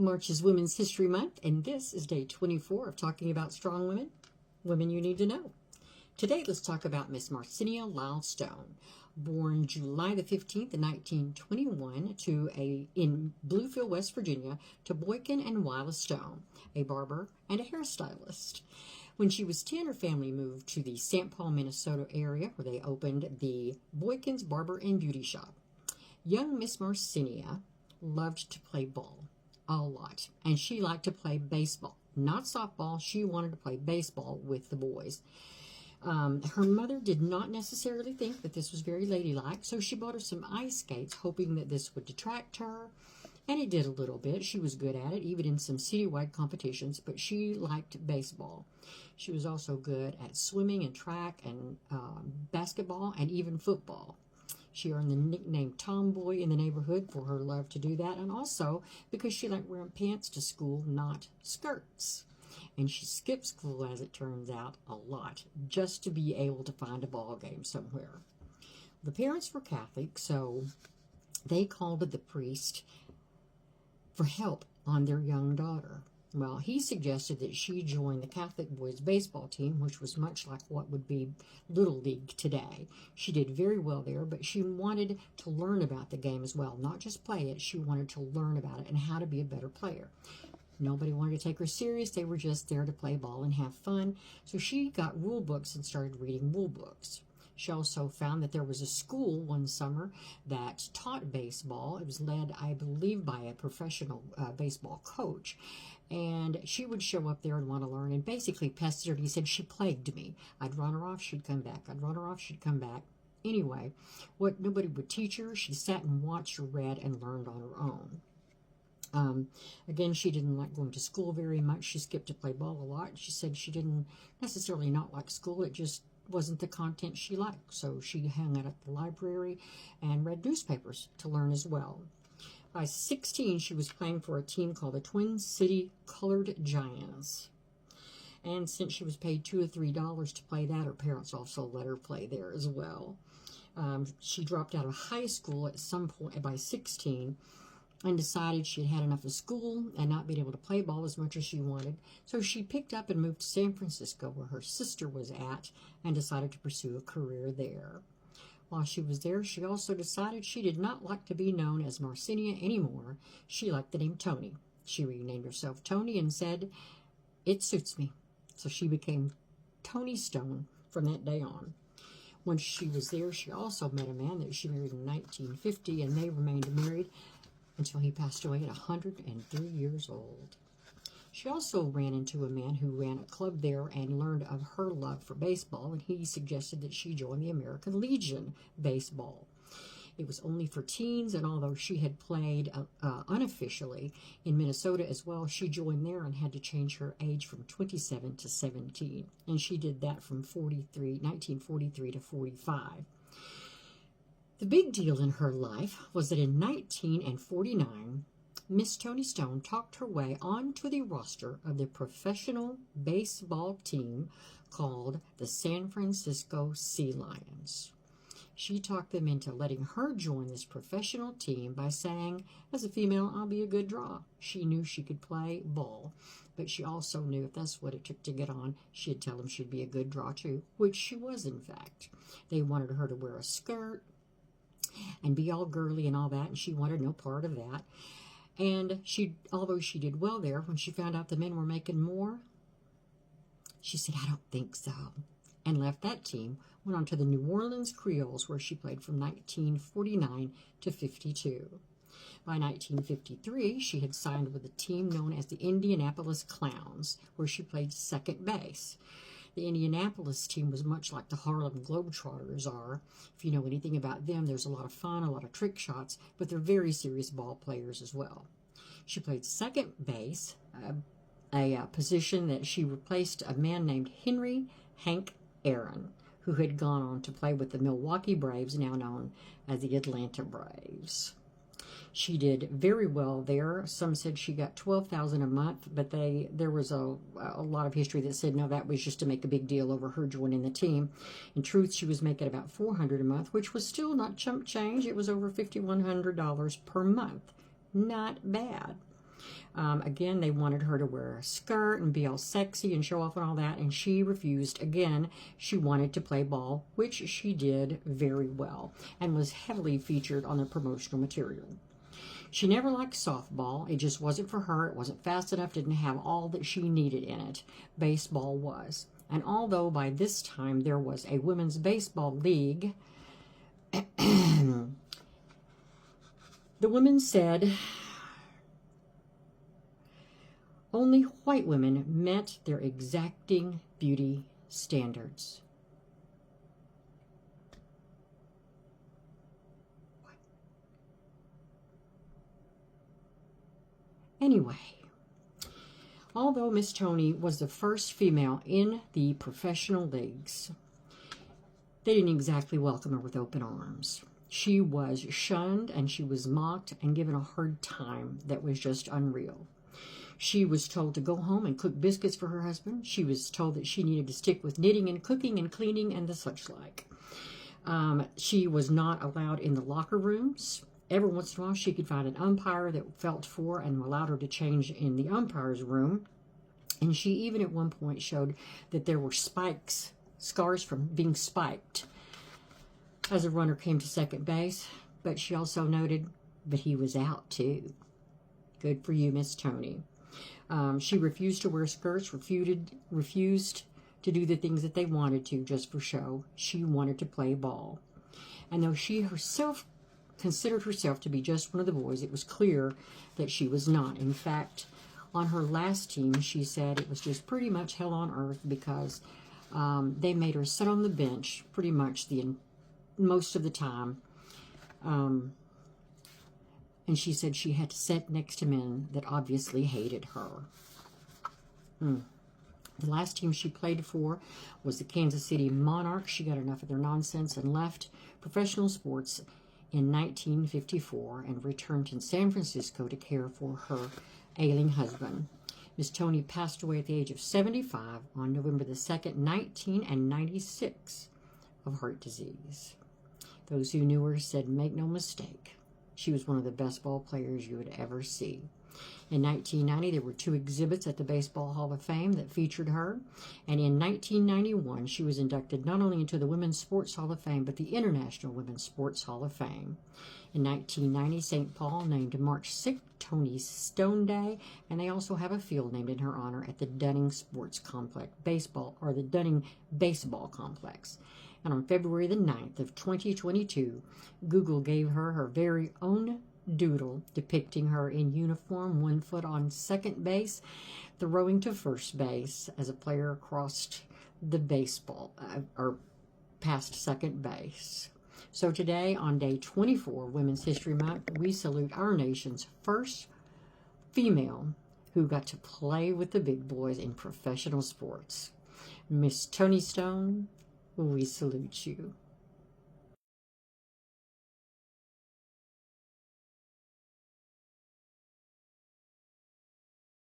March is Women's History Month, and this is day 24 of talking about strong women, women you need to know. Today, let's talk about Miss Marcinia Lyle Stone, born July the 15th, 1921, in Bluefield, West Virginia, to Boykin and Willa Stone, a barber and a hairstylist. When she was 10, her family moved to the St. Paul, Minnesota area, where they opened the Boykin's Barber and Beauty Shop. Young Miss Marcinia loved to play ball a lot, and she liked to play baseball. Not softball, she wanted to play baseball with the boys. Her mother did not necessarily think that this was very ladylike, so she bought her some ice skates, hoping that this would detract her, and it did a little bit. She was good at it, even in some citywide competitions, but she liked baseball. She was also good at swimming and track and basketball and even football. She earned the nickname Tomboy in the neighborhood for her love to do that, and also because she liked wearing pants to school, not skirts. And she skipped school, as it turns out, a lot, just to be able to find a ball game somewhere. The parents were Catholic, so they called the priest for help on their young daughter. Well, he suggested that she join the Catholic boys baseball team, which was much like what would be Little League today. She did very well there, but she wanted to learn about the game as well, not just play it. She wanted to learn about it and how to be a better player. Nobody wanted to take her serious. They were just there to play ball and have fun. So she got rule books and started reading rule books. She also found that there was a school one summer that taught baseball. It was led, I believe, by a professional baseball coach. And she would show up there and want to learn and basically pestered. He said she plagued me. I'd run her off, she'd come back. I'd run her off, she'd come back. Anyway, what nobody would teach her, she sat and watched, read, and learned on her own. Again, she didn't like going to school very much. She skipped to play ball a lot. She said she didn't necessarily not like school. It just wasn't the content she liked. So she hung out at the library and read newspapers to learn as well. By 16, she was playing for a team called the Twin City Colored Giants. And since she was paid $2 or $3 to play that, her parents also let her play there as well. She dropped out of high school at some point by 16 and decided she had had enough of school and not being able to play ball as much as she wanted. So she picked up and moved to San Francisco, where her sister was at, and decided to pursue a career there. While she was there, she also decided she did not like to be known as Marcinia anymore. She liked the name Toni. She renamed herself Toni and said, "It suits me." So she became Toni Stone from that day on. When she was there, she also met a man that she married in 1950, and they remained married until he passed away at 103 years old. She also ran into a man who ran a club there and learned of her love for baseball, and he suggested that she join the American Legion baseball. It was only for teens, and although she had played unofficially in Minnesota as well, she joined there and had to change her age from 27 to 17, and she did that from 1943 to 45. The big deal in her life was that in 1949, Miss Toni Stone talked her way onto the roster of the professional baseball team called the San Francisco Sea Lions. She talked them into letting her join this professional team by saying, as a female, I'll be a good draw. She knew she could play ball, but she also knew if that's what it took to get on, she'd tell them she'd be a good draw too, which she was in fact. They wanted her to wear a skirt and be all girly and all that, and she wanted no part of that. And although she did well there, when she found out the men were making more, she said, I don't think so, and left that team, went on to the New Orleans Creoles, where she played from 1949 to 52. By 1953, she had signed with a team known as the Indianapolis Clowns, where she played second base. The Indianapolis team was much like the Harlem Globetrotters are. If you know anything about them, there's a lot of fun, a lot of trick shots, but they're very serious ball players as well. She played second base, a position that she replaced a man named Henry Hank Aaron, who had gone on to play with the Milwaukee Braves, now known as the Atlanta Braves. She did very well there. Some said she got $12,000 a month, but there was a lot of history that said no, that was just to make a big deal over her joining the team. In truth, she was making about $400 a month, which was still not chump change. It was over $5,100 per month. Not bad. Again, they wanted her to wear a skirt and be all sexy and show off and all that, and she refused. Again, she wanted to play ball, which she did very well and was heavily featured on the promotional material. She never liked softball. It just wasn't for her. It wasn't fast enough, didn't have all that she needed in it. Baseball was. And although by this time there was a women's baseball league, the women said only white women met their exacting beauty standards. Anyway, although Miss Toni was the first female in the professional leagues, they didn't exactly welcome her with open arms. She was shunned and she was mocked and given a hard time that was just unreal. She was told to go home and cook biscuits for her husband. She was told that she needed to stick with knitting and cooking and cleaning and the such like. She was not allowed in the locker rooms. Every once in a while, she could find an umpire that felt for and allowed her to change in the umpire's room. And she even at one point showed that there were scars from being spiked as a runner came to second base. But she also noted, but he was out too. Good for you, Miss Toni. She refused to wear skirts, refused to do the things that they wanted to just for show. She wanted to play ball. And though she herself considered herself to be just one of the boys, it was clear that she was not. In fact, on her last team, she said it was just pretty much hell on earth because they made her sit on the bench pretty much most of the time. And she said she had to sit next to men that obviously hated her. The last team she played for was the Kansas City Monarchs. She got enough of their nonsense and left professional sports in 1954 and returned to San Francisco to care for her ailing husband. Miss Toni passed away at the age of 75 on November the 2nd, 1996 of heart disease. Those who knew her said, make no mistake, she was one of the best ball players you would ever see. In 1990, there were 2 exhibits at the Baseball Hall of Fame that featured her. And in 1991, she was inducted not only into the Women's Sports Hall of Fame, but the International Women's Sports Hall of Fame. In 1990, St. Paul named March 6th Toni Stone Day, and they also have a field named in her honor at the Dunning Sports Complex, the Dunning Baseball Complex. And on February the 9th of 2022, Google gave her her very own doodle depicting her in uniform, 1 foot on second base, throwing to first base as a player crossed the baseball or past second base. So today, on day 24, Women's History Month, we salute our nation's first female who got to play with the big boys in professional sports. Miss Toni Stone, we salute you.